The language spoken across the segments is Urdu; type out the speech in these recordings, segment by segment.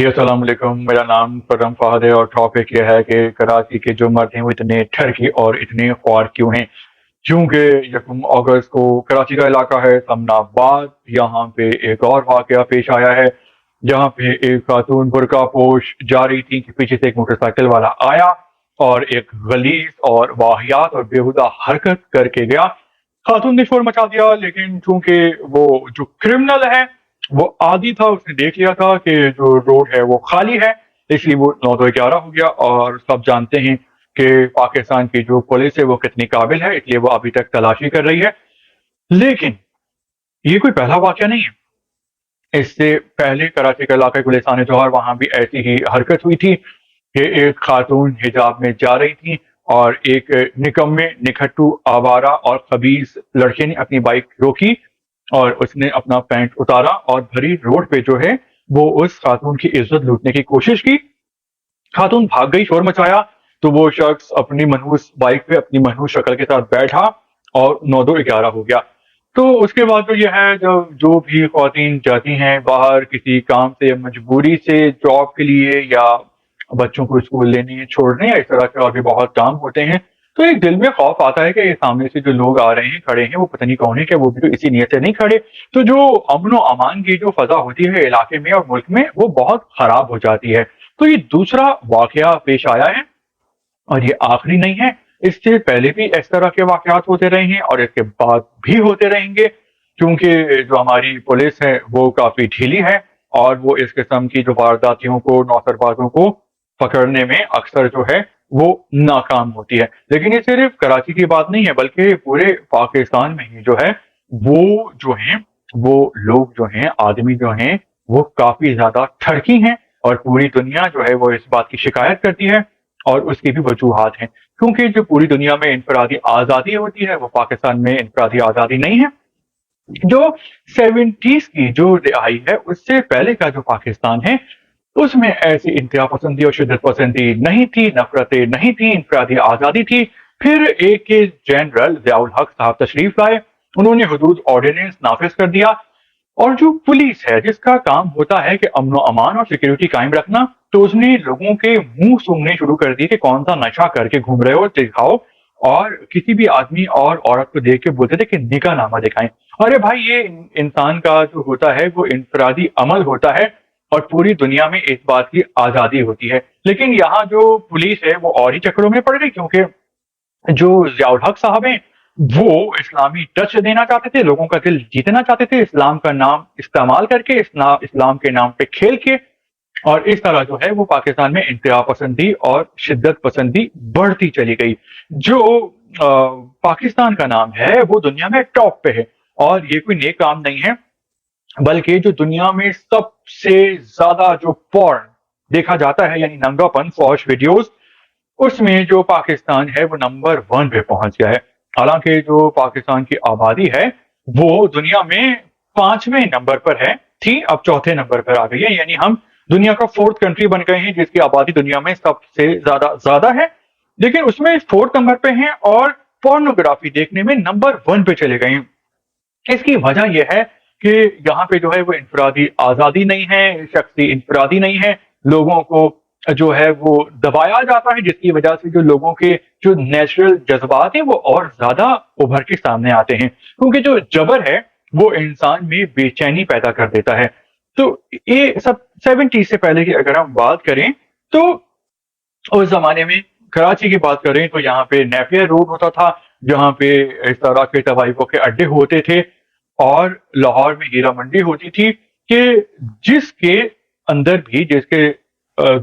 جی السلام علیکم، میرا نام کرم فہد ہے اور ٹاپک یہ ہے کہ کراچی کے جو مرد ہیں وہ اتنے ٹھرکی اور اتنے خوار کیوں ہیں؟ کیونکہ یکم اگست کو کراچی کا علاقہ ہے سمنا آباد، یہاں پہ ایک اور واقعہ پیش آیا ہے جہاں پہ ایک خاتون برقع پوش جا رہی تھی کہ پیچھے سے ایک موٹر سائیکل والا آیا اور ایک غلیظ اور واہیات اور بیہودہ حرکت کر کے گیا۔ خاتون نے شور مچا دیا، لیکن چونکہ وہ جو کرمنل ہے وہ عادی تھا، اس نے دیکھ لیا تھا کہ جو روڈ ہے وہ خالی ہے، اس لیے وہ 9-11 ہو گیا۔ اور سب جانتے ہیں کہ پاکستان کی جو پولیس ہے وہ کتنی قابل ہے، اس لیے وہ ابھی تک تلاشی کر رہی ہے۔ لیکن یہ کوئی پہلا واقعہ نہیں ہے، اس سے پہلے کراچی کے علاقے گلستان جوہر وہاں بھی ایسی ہی حرکت ہوئی تھی کہ ایک خاتون حجاب میں جا رہی تھی اور ایک نکمے نکھٹو آوارہ اور خبیث لڑکے نے اپنی بائک روکی اور اس نے اپنا پینٹ اتارا اور بھری روڈ پہ جو ہے وہ اس خاتون کی عزت لوٹنے کی کوشش کی۔ خاتون بھاگ گئی، شور مچایا، تو وہ شخص اپنی منحوس بائک پہ اپنی منحوس شکل کے ساتھ بیٹھا اور 9-11 ہو گیا۔ تو اس کے بعد تو یہ ہے، جب جو بھی خواتین جاتی ہیں باہر کسی کام سے، مجبوری سے، جاب کے لیے یا بچوں کو اسکول لینے چھوڑنے یا اس طرح کے اور بھی بہت کام ہوتے ہیں، تو ایک دل میں خوف آتا ہے کہ یہ سامنے سے جو لوگ آ رہے ہیں کھڑے ہیں وہ پتہ نہیں کون ہے، کہ وہ بھی تو اسی نیت سے نہیں کھڑے۔ تو جو امن و امان کی جو فضا ہوتی ہے علاقے میں اور ملک میں وہ بہت خراب ہو جاتی ہے۔ تو یہ دوسرا واقعہ پیش آیا ہے اور یہ آخری نہیں ہے، اس سے پہلے بھی اس طرح کے واقعات ہوتے رہے ہیں اور اس کے بعد بھی ہوتے رہیں گے، کیونکہ جو ہماری پولیس ہے وہ کافی ڈھیلی ہے اور وہ اس قسم کی جو وارداتیوں کو، نوسربازوں کو پکڑنے میں اکثر جو ہے وہ ناکام ہوتی ہے۔ لیکن یہ صرف کراچی کی بات نہیں ہے، بلکہ پورے پاکستان میں ہی جو ہے وہ جو ہیں وہ لوگ جو ہیں، آدمی جو ہیں وہ کافی زیادہ ٹھڑکی ہیں اور پوری دنیا جو ہے وہ اس بات کی شکایت کرتی ہے اور اس کی بھی وجوہات ہیں، کیونکہ جو پوری دنیا میں انفرادی آزادی ہوتی ہے وہ پاکستان میں انفرادی آزادی نہیں ہے۔ جو 70s کی جو رہائی ہے اس سے پہلے کا جو پاکستان ہے اس میں ایسی انتہا پسندی اور شدت پسندی نہیں تھی، نفرتیں نہیں تھی، انفرادی آزادی تھی۔ پھر ایک جنرل ضیاء الحق صاحب تشریف لائے، انہوں نے حدود آرڈیننس نافذ کر دیا، اور جو پولیس ہے جس کا کام ہوتا ہے کہ امن و امان اور سیکیورٹی قائم رکھنا، تو اس نے لوگوں کے منہ سونگھنے شروع کر دی کہ کون سا نشہ کر کے گھوم رہے ہو دکھاؤ، اور کسی بھی آدمی اور عورت کو دیکھ کے بولتے تھے کہ نکاح نامہ دکھائیں۔ ارے بھائی، یہ انسان کا جو ہوتا ہے وہ انفرادی عمل ہوتا ہے اور پوری دنیا میں اس بات کی آزادی ہوتی ہے، لیکن یہاں جو پولیس ہے وہ اور ہی چکروں میں پڑ گئی، کیونکہ جو ضیاء الحق صاحب ہیں وہ اسلامی ٹچ دینا چاہتے تھے، لوگوں کا دل جیتنا چاہتے تھے، اسلام کا نام استعمال کر کے، اسلام کے نام پہ کھیل کے، اور اس طرح جو ہے وہ پاکستان میں انتہا پسندی اور شدت پسندی بڑھتی چلی گئی۔ جو پاکستان کا نام ہے وہ دنیا میں ٹاپ پہ ہے، اور یہ کوئی نیک کام نہیں ہے، بلکہ جو دنیا میں سب سے زیادہ جو پورن دیکھا جاتا ہے، یعنی ننگا پن، فوش ویڈیوز، اس میں جو پاکستان ہے وہ نمبر 1 پہ پہنچ گیا ہے۔ حالانکہ جو پاکستان کی آبادی ہے وہ دنیا میں 5ویں نمبر پر ہے، تھی اب 4تھے نمبر پر آ گئی ہے، یعنی ہم دنیا کا 4تھ کنٹری بن گئے ہیں جس کی آبادی دنیا میں سب سے زیادہ ہے، لیکن اس میں 4تھ نمبر پہ ہیں اور پورنوگرافی دیکھنے میں نمبر 1 پہ چلے گئے ہیں۔ اس کی وجہ یہ ہے کہ یہاں پہ جو ہے وہ انفرادی آزادی نہیں ہے، شخصی انفرادی نہیں ہے، لوگوں کو جو ہے وہ دبایا جاتا ہے، جس کی وجہ سے جو لوگوں کے جو نیچرل جذبات ہیں وہ اور زیادہ ابھر کے سامنے آتے ہیں، کیونکہ جو جبر ہے وہ انسان میں بے چینی پیدا کر دیتا ہے۔ تو یہ سب 70 سے پہلے کی اگر ہم بات کریں تو اس زمانے میں کراچی کی بات کریں تو یہاں پہ نیپیر روڈ ہوتا تھا، جہاں پہ اس طرح کے طوائفوں کے اڈے ہوتے تھے، اور لاہور میں ہیرا منڈی ہوتی تھی کہ جس کے اندر بھی، جس کے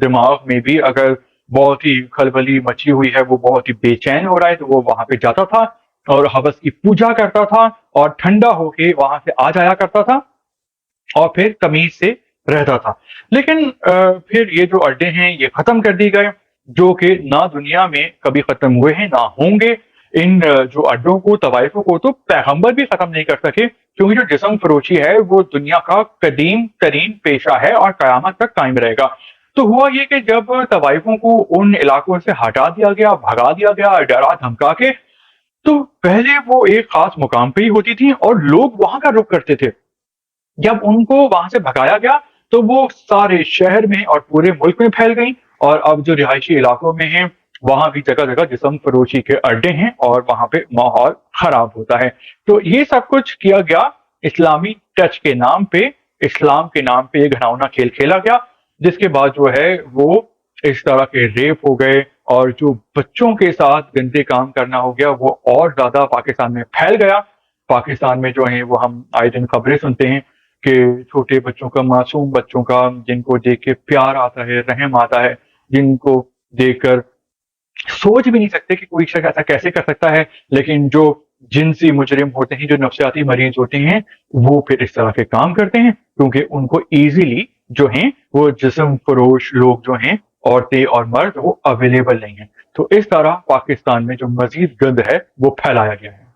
دماغ میں بھی اگر بہت ہی کھلبلی مچی ہوئی ہے، وہ بہت ہی بے چین ہو رہا ہے، تو وہ وہاں پہ جاتا تھا اور حوث کی پوجا کرتا تھا اور ٹھنڈا ہو کے وہاں سے آ جایا کرتا تھا اور پھر تمیز سے رہتا تھا۔ لیکن پھر یہ جو اڈے ہیں یہ ختم کر دی گئے، جو کہ نہ دنیا میں کبھی ختم ہوئے ہیں نہ ہوں گے۔ ان جو اڈوں کو، طوائفوں کو تو پیغمبر بھی ختم نہیں کر سکے، کیونکہ جو جسم فروشی ہے وہ دنیا کا قدیم ترین پیشہ ہے اور قیامت تک قائم رہے گا۔ تو ہوا یہ کہ جب طوائفوں کو ان علاقوں سے ہٹا دیا گیا، بھگا دیا گیا ڈرا دھمکا کے، تو پہلے وہ ایک خاص مقام پہ ہی ہوتی تھی اور لوگ وہاں کا رخ کرتے تھے۔ جب ان کو وہاں سے بھگایا گیا تو وہ سارے شہر میں اور پورے ملک میں پھیل گئی، اور اب جو رہائشی علاقوں میں ہیں وہاں بھی جگہ جگہ جسم فروشی کے اڈے ہیں اور وہاں پہ ماحول خراب ہوتا ہے۔ تو یہ سب کچھ کیا گیا اسلامی ٹچ کے نام پہ، اسلام کے نام پہ یہ گھناؤنا کھیل کھیلا گیا، جس کے بعد جو ہے وہ اس طرح کے ریپ ہو گئے، اور جو بچوں کے ساتھ گندے کام کرنا ہو گیا وہ اور زیادہ پاکستان میں پھیل گیا۔ پاکستان میں جو ہیں وہ ہم آئے دن خبریں سنتے ہیں کہ چھوٹے بچوں کا، معصوم بچوں کا، جن کو دیکھ کے پیار آتا ہے، رحم آتا ہے، جن کو دیکھ کر سوچ بھی نہیں سکتے کہ کوئی شخص ایسا کیسے کر سکتا ہے، لیکن جو جنسی مجرم ہوتے ہیں، جو نفسیاتی مریض ہوتے ہیں، وہ پھر اس طرح کے کام کرتے ہیں، کیونکہ ان کو ایزیلی جو ہیں وہ جسم فروش لوگ جو ہیں، عورتیں اور مرد، وہ اویلیبل نہیں ہیں۔ تو اس طرح پاکستان میں جو مزید گند ہے وہ پھیلایا گیا ہے۔